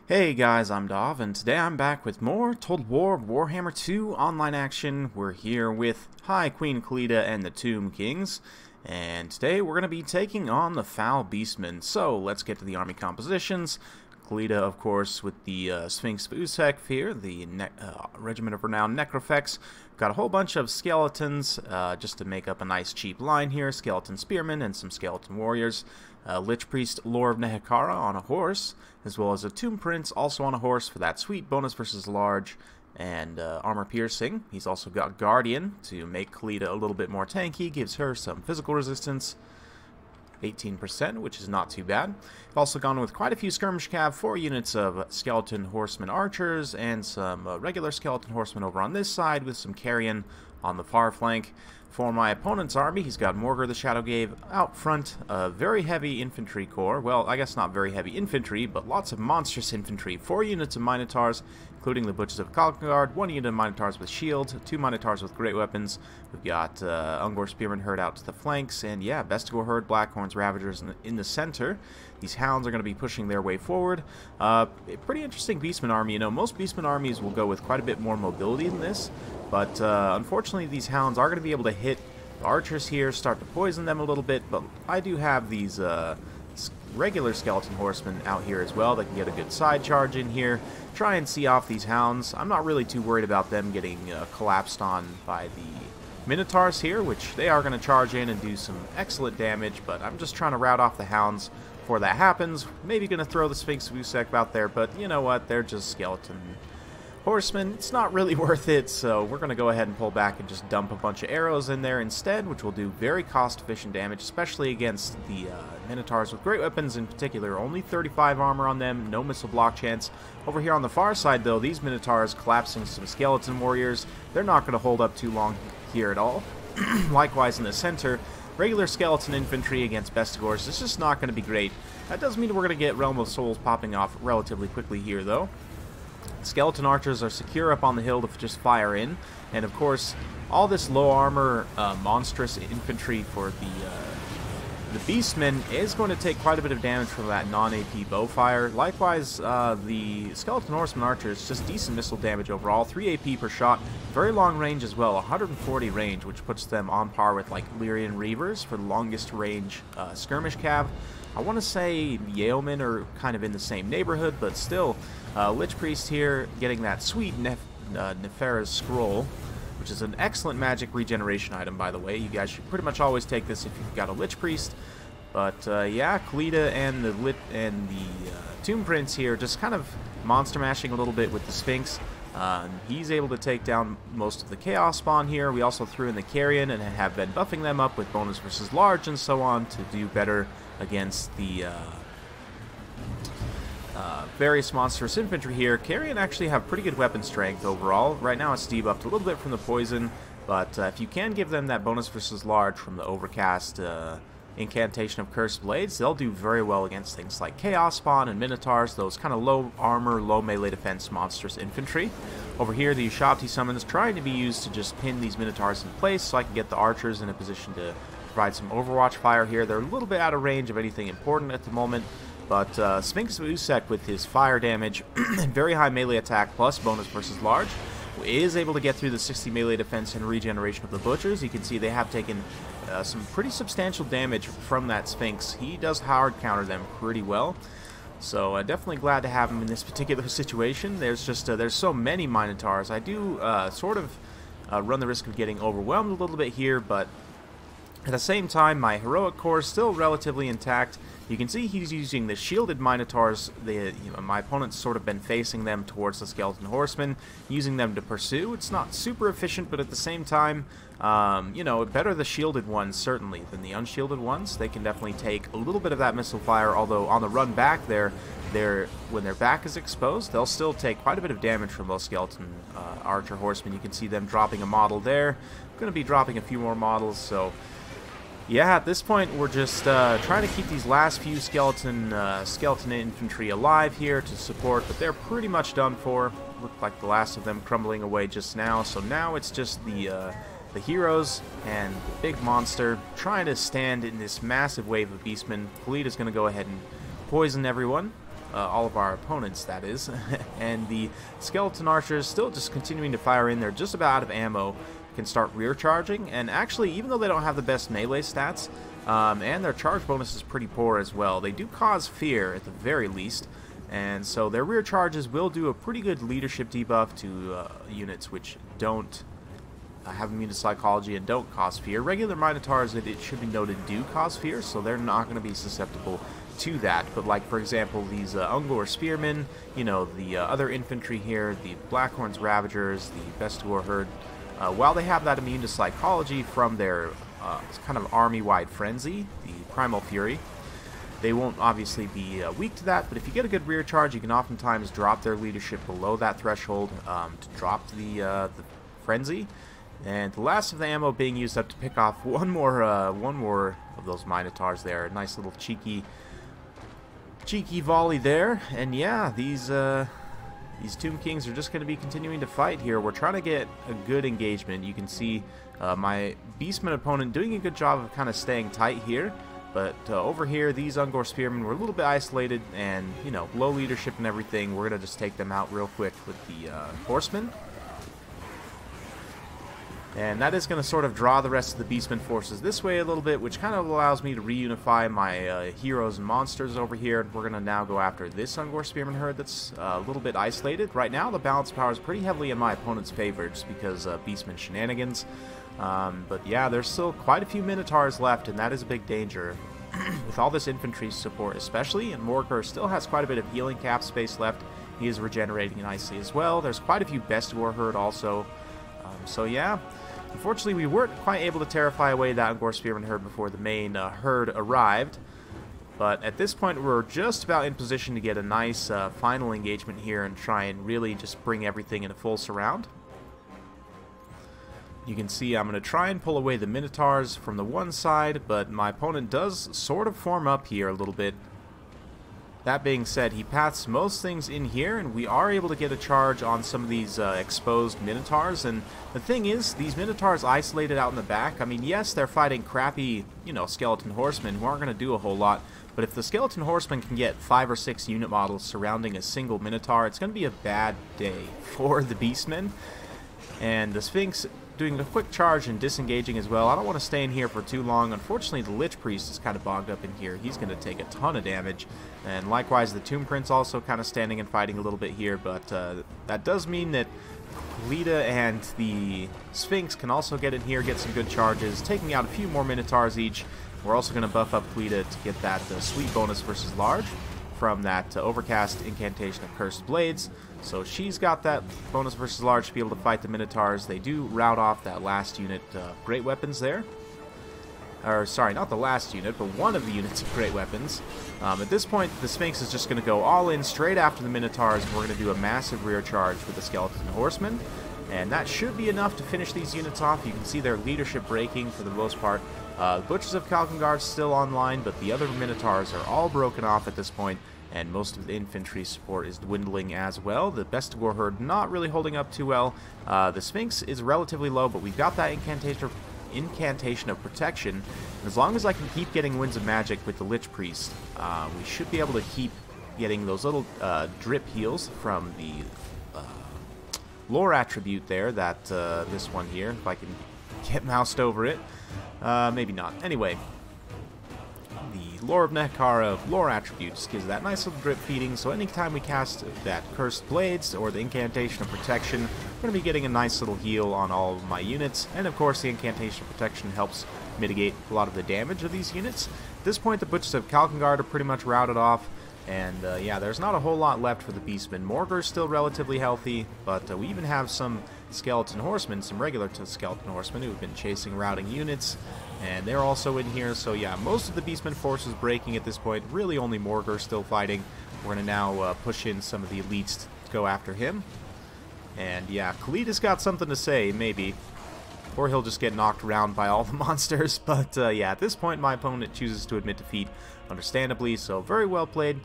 Hey guys, I'm Dov, and today I'm back with more Total War Warhammer 2 online action. We're here with High Queen Khalida and the Tomb Kings, and today we're going to be taking on the Foul Beastmen. So let's get to the army compositions. Khalida, of course, with the Sphinx Usek here, the Regiment of Renowned Necrofex. Got a whole bunch of skeletons just to make up a nice cheap line here. Skeleton Spearmen and some Skeleton Warriors. Lich Priest Lore of Nehekara on a horse, as well as a Tomb Prince also on a horse for that sweet bonus versus large and armor piercing. He's also got Guardian to make Khalida a little bit more tanky, gives her some physical resistance. 18%, which is not too bad. I've also gone with quite a few skirmish cav, 4 units of skeleton horsemen archers, and some regular skeleton horsemen over on this side, with some carrion on the far flank. For my opponent's army, he's got Morgur the Shadowgave out front, a very heavy infantry corps. Well, I guess not very heavy infantry, but lots of monstrous infantry. 4 units of Minotaurs, including the Butchers of Kalkengard, 1 unit of Minotaurs with shields, 2 Minotaurs with great weapons. We've got Ungor Spearmen herd out to the flanks, and yeah, Bestigor herd, Blackhorns, Ravagers in the center. These hounds are going to be pushing their way forward. A pretty interesting Beastman army. You know, most Beastman armies will go with quite a bit more mobility than this, but unfortunately these hounds are going to be able to hit the archers here, start to poison them a little bit, but I do have these regular skeleton horsemen out here as well that can get a good side charge in here, try and see off these hounds. I'm not really too worried about them getting collapsed on by the Minotaurs here, which they are going to charge in and do some excellent damage, but I'm just trying to rout off the hounds before that happens. Maybe going to throw the Sphinx Usek out there, but you know what, they're just skeleton horsemen. It's not really worth it, so we're going to go ahead and pull back and just dump a bunch of arrows in there instead, which will do very cost-efficient damage, especially against the Minotaurs with great weapons in particular. Only 35 armor on them, no missile block chance. Over here on the far side, though, these Minotaurs collapsing some Skeleton Warriors. They're not going to hold up too long here at all. Likewise in the center, regular Skeleton Infantry against Bestigors. It's just not going to be great. That does mean we're going to get Realm of Souls popping off relatively quickly here, though. Skeleton archers are secure up on the hill to just fire in, and of course all this low armor monstrous infantry for the Beastmen is going to take quite a bit of damage from that non-AP bow fire. Likewise, the Skeleton Horseman archers, just decent missile damage overall, 3 AP per shot, very long range as well, 140 range, which puts them on par with like Lyrian Reavers for the longest range skirmish cav. I want to say Yeomen are kind of in the same neighborhood, but still, Lich Priest here getting that sweet Nefera's Scroll, which is an excellent magic regeneration item, by the way. You guys should pretty much always take this if you've got a Lich Priest. But yeah, Khalida and the Tomb Prince here just kind of monster mashing a little bit with the Sphinx. He's able to take down most of the Chaos Spawn here. We also threw in the Carrion and have been buffing them up with bonus versus large and so on to do better against the various monstrous infantry here. Carrion actually have pretty good weapon strength overall. Right now it's debuffed a little bit from the poison, but if you can give them that bonus versus large from the Overcast incantation of Cursed Blades, they'll do very well against things like Chaos Spawn and Minotaurs, those kind of low armor, low melee defense monstrous infantry. Over here, the Ushabti summons trying to be used to just pin these Minotaurs in place so I can get the archers in a position to provide some Overwatch fire here. They're a little bit out of range of anything important at the moment, but Sphinx Usek with his fire damage and very high melee attack plus bonus versus large is able to get through the 60 melee defense and regeneration of the Butchers. You can see they have taken some pretty substantial damage from that Sphinx. He does hard counter them pretty well, so definitely glad to have him in this particular situation. There's just there's so many Minotaurs. I do sort of run the risk of getting overwhelmed a little bit here, but at the same time, my heroic core is still relatively intact. You can see he's using the shielded Minotaurs. My opponent's sort of been facing them towards the Skeleton Horsemen, using them to pursue. It's not super efficient, but at the same time, you know, better the shielded ones, certainly, than the unshielded ones. They can definitely take a little bit of that missile fire, although on the run back there, when their back is exposed, they'll still take quite a bit of damage from those Skeleton Archer Horsemen. You can see them dropping a model there. Going to be dropping a few more models, so yeah, at this point we're just trying to keep these last few skeleton infantry alive here to support, but they're pretty much done for. Looked like the last of them crumbling away just now, so now it's just the heroes and the big monster trying to stand in this massive wave of Beastmen. Khalida's going to go ahead and poison everyone. all of our opponents, that is. And the skeleton archers still just continuing to fire in. They're just about out of ammo, can start rear charging, and actually, even though they don't have the best melee stats, and their charge bonus is pretty poor as well, they do cause fear at the very least. And so their rear charges will do a pretty good leadership debuff to units which don't have immune to psychology and don't cause fear. Regular Minotaurs, it should be noted, do cause fear, so they're not going to be susceptible to that. But like, for example, these Ungor Spearmen, you know, the other infantry here, the Blackhorns Ravagers, the Bestigor Herd, while they have that immune to psychology from their kind of army-wide frenzy, the Primal Fury, they won't obviously be weak to that, but if you get a good rear charge, you can oftentimes drop their leadership below that threshold to drop the frenzy. And the last of the ammo being used up to pick off one more of those Minotaurs there. A nice little cheeky volley there. And yeah, these Tomb Kings are just going to be continuing to fight here. We're trying to get a good engagement. You can see my Beastman opponent doing a good job of kind of staying tight here. But over here, these Ungor Spearmen were a little bit isolated and, you know, low leadership and everything. We're going to just take them out real quick with the Horsemen. And that is going to sort of draw the rest of the Beastmen forces this way a little bit, which kind of allows me to reunify my heroes and monsters over here. We're going to now go after this Ungor Spearman herd that's a little bit isolated. Right now, the balance power is pretty heavily in my opponent's favor just because Beastmen shenanigans. But yeah, there's still quite a few Minotaurs left, and that is a big danger. With all this infantry support especially, and Morker still has quite a bit of healing cap space left. He is regenerating nicely as well. There's quite a few Bestigor herd also. So yeah. Unfortunately, we weren't quite able to terrify away that Ungor Spearman herd before the main herd arrived. But at this point, we're just about in position to get a nice final engagement here and try and really just bring everything in a full surround. You can see I'm going to try and pull away the Minotaurs from the one side, but my opponent does sort of form up here a little bit. That being said, he paths most things in here, and we are able to get a charge on some of these exposed Minotaurs. And the thing is, these Minotaurs isolated out in the back, I mean, yes, they're fighting crappy, you know, skeleton horsemen who aren't going to do a whole lot. But if the skeleton horsemen can get 5 or 6 unit models surrounding a single Minotaur, it's going to be a bad day for the Beastmen. And the Sphinx doing a quick charge and disengaging as well. I don't want to stay in here for too long. Unfortunately, the Lich Priest is kind of bogged up in here. He's going to take a ton of damage. And likewise, the Tomb Prince also kind of standing and fighting a little bit here. But that does mean that Lita and the Sphinx can also get in here, get some good charges, taking out a few more Minotaurs each. We're also going to buff up Lita to get that sweet bonus versus large from that Overcast incantation of Cursed Blades. So she's got that bonus versus large to be able to fight the Minotaurs. They do rout off that last unit great weapons there. Or, sorry, not the last unit, but one of the units of great weapons. At this point, the Sphinx is just going to go all in straight after the Minotaurs, and we're going to do a massive rear charge with the Skeleton Horsemen. And that should be enough to finish these units off. You can see their leadership breaking for the most part. The Butchers of Kalkengard still online, but the other Minotaurs are all broken off at this point, and most of the infantry support is dwindling as well. The Bestigor herd not really holding up too well. The Sphinx is relatively low, but we've got that incantation of protection. And as long as I can keep getting Winds of Magic with the Lich Priest, we should be able to keep getting those little drip heals from the lore attribute there, that this one here, if I can get moused over it. Maybe not. Anyway, the Lore of Nekara lore attribute just gives that nice little drip feeding, so anytime we cast that Cursed Blades or the Incantation of Protection, we're going to be getting a nice little heal on all of my units, and of course the Incantation of Protection helps mitigate a lot of the damage of these units. At this point, the Butchers of Kalkengard are pretty much routed off, and yeah, there's not a whole lot left for the Beastmen. Morger's still relatively healthy, but we even have some Skeleton Horsemen, some regular Skeleton Horsemen who have been chasing routing units, and they're also in here. So yeah, most of the Beastmen force is breaking at this point. Really only Morger still fighting. We're going to now push in some of the elites to go after him. And yeah, Khalid's got something to say, maybe. Or he'll just get knocked around by all the monsters. But yeah, at this point my opponent chooses to admit defeat, understandably, so very well played.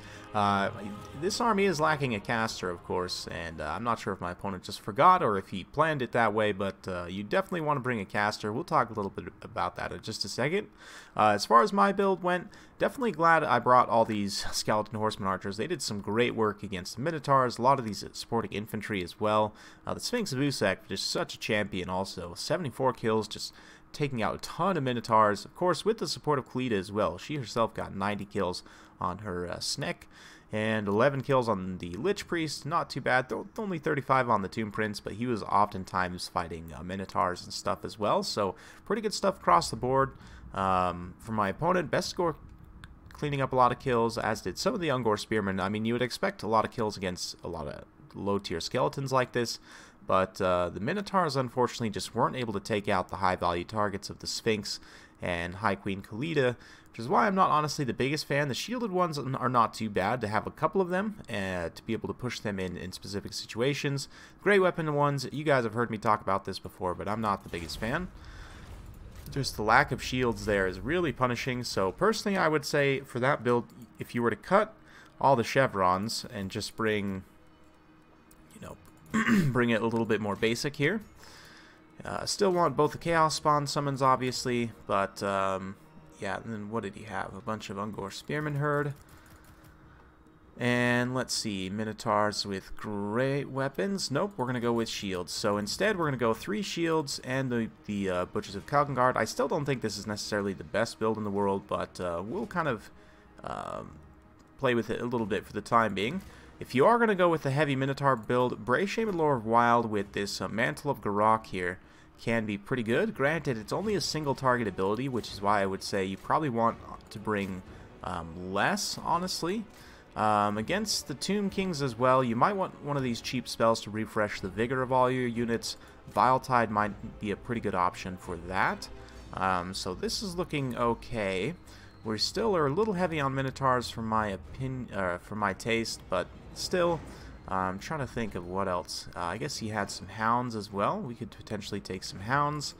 This army is lacking a caster, of course, and I'm not sure if my opponent just forgot or if he planned it that way, but you definitely want to bring a caster. We'll talk a little bit about that in just a second. As far as my build went, definitely glad I brought all these skeleton horseman archers. They did some great work against the minotaurs, a lot of these supporting infantry as well. The Sphinx of Usek, just such a champion also. 74 kills, just taking out a ton of minotaurs, of course with the support of Cleta as well. She herself got 90 kills on her SNEK and 11 kills on the Lich Priest. Not too bad, only 35 on the Tomb Prince, but he was oftentimes fighting minotaurs and stuff as well, so pretty good stuff across the board. For my opponent, best score cleaning up a lot of kills, as did some of the Ungor Spearmen. I mean, you would expect a lot of kills against a lot of low tier skeletons like this, but the Minotaurs unfortunately just weren't able to take out the high value targets of the Sphinx and High Queen Khalida, which is why I'm not honestly the biggest fan. The shielded ones are not too bad to have a couple of them to be able to push them in specific situations. Great weapon ones, you guys have heard me talk about this before, but I'm not the biggest fan. Just the lack of shields there is really punishing, so personally I would say for that build, if you were to cut all the chevrons and just bring, you know, bring it a little bit more basic here. Still want both the Chaos Spawn summons, obviously, but yeah, and then what did he have? A bunch of Ungor Spearman Herd. And let's see, Minotaurs with great weapons. Nope, we're going to go with shields. So instead, we're going to go 3 shields and the Butchers of Kalkengard. I still don't think this is necessarily the best build in the world, but we'll kind of play with it a little bit for the time being. If you are going to go with the heavy Minotaur build, Brave Shaman Lore of Wild with this Mantle of Garok here can be pretty good. Granted, it's only a single target ability, which is why I would say you probably want to bring less, honestly. Against the Tomb Kings as well, you might want one of these cheap spells to refresh the vigor of all your units. Viletide might be a pretty good option for that. So this is looking okay. We still are a little heavy on Minotaurs for my for my taste, but still, I'm trying to think of what else. I guess he had some hounds as well. We could potentially take some hounds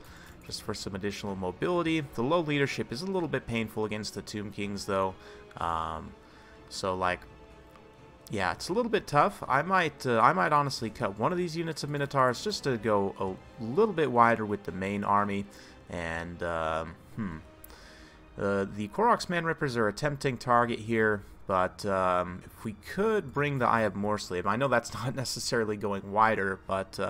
just for some additional mobility. The low leadership is a little bit painful against the Tomb Kings, though. So, like, yeah, it's a little bit tough. I might honestly cut one of these units of Minotaurs just to go a little bit wider with the main army. And, the Koroks Man Rippers are a tempting target here, but if we could bring the Eye of Morslave, I know that's not necessarily going wider, but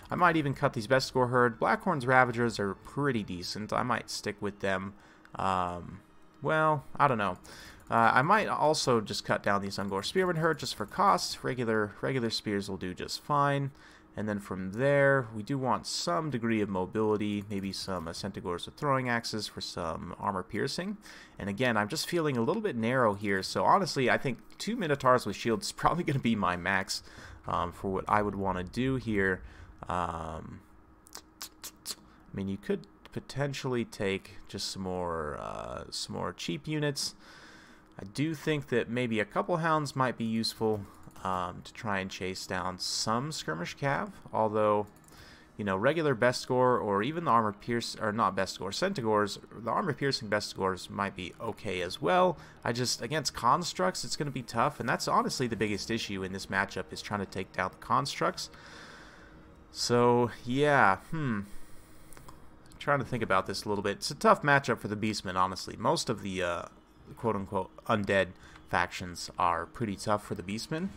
I might even cut these Best Score Herd. Blackhorn's Ravagers are pretty decent. I might stick with them. Well, I don't know. I might also just cut down these Ungor Spearman Herd just for cost. Regular spears will do just fine. And then from there, we do want some degree of mobility, maybe some Centaurs with throwing axes for some armor piercing. And again, I'm just feeling a little bit narrow here, so honestly, I think 2 Minotaurs with shields is probably going to be my max for what I would want to do here. I mean, you could potentially take just some more cheap units. I do think that maybe a couple hounds might be useful to try and chase down some skirmish cav, although, you know, regular best score or even the armor pierce, or not best score, Centaurs, the armor piercing best scores might be okay as well. I just, against constructs, it's going to be tough, and that's honestly the biggest issue in this matchup, is trying to take down the constructs. So, yeah, trying to think about this a little bit. It's a tough matchup for the Beastmen, honestly. Most of the quote-unquote undead factions are pretty tough for the Beastmen,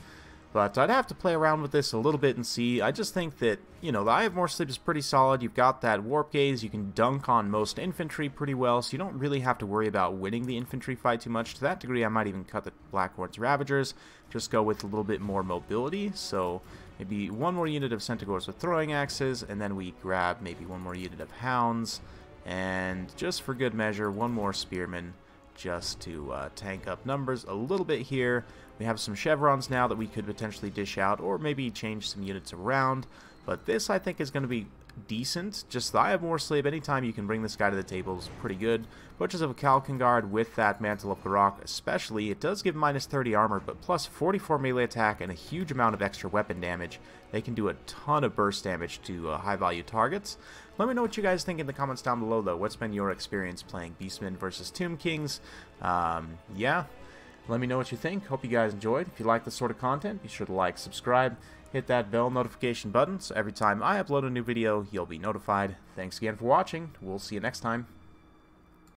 but I'd have to play around with this a little bit and see. I just think that, you know, the Eye of Morslave is pretty solid. You've got that Warp Gaze, you can dunk on most infantry pretty well, so you don't really have to worry about winning the infantry fight too much. To that degree, I might even cut the Blackhorn's Ravagers, just go with a little bit more mobility, so maybe one more unit of Centaurs with throwing axes, and then we grab maybe one more unit of hounds, and just for good measure, one more spearman, just to tank up numbers a little bit here. We have some chevrons now that we could potentially dish out, or maybe change some units around, but this I think is going to be decent. Just the Eye of Morslave, anytime you can bring this guy to the table is pretty good. Butchers of Kalkengard with that Mantle of Garok especially, it does give minus 30 armor, but plus 44 melee attack and a huge amount of extra weapon damage. They can do a ton of burst damage to high value targets. Let me know what you guys think in the comments down below, though. What's been your experience playing Beastmen versus Tomb Kings? Yeah. Let me know what you think. Hope you guys enjoyed. If you like this sort of content, be sure to like, subscribe, hit that bell notification button so every time I upload a new video, you'll be notified. Thanks again for watching. We'll see you next time.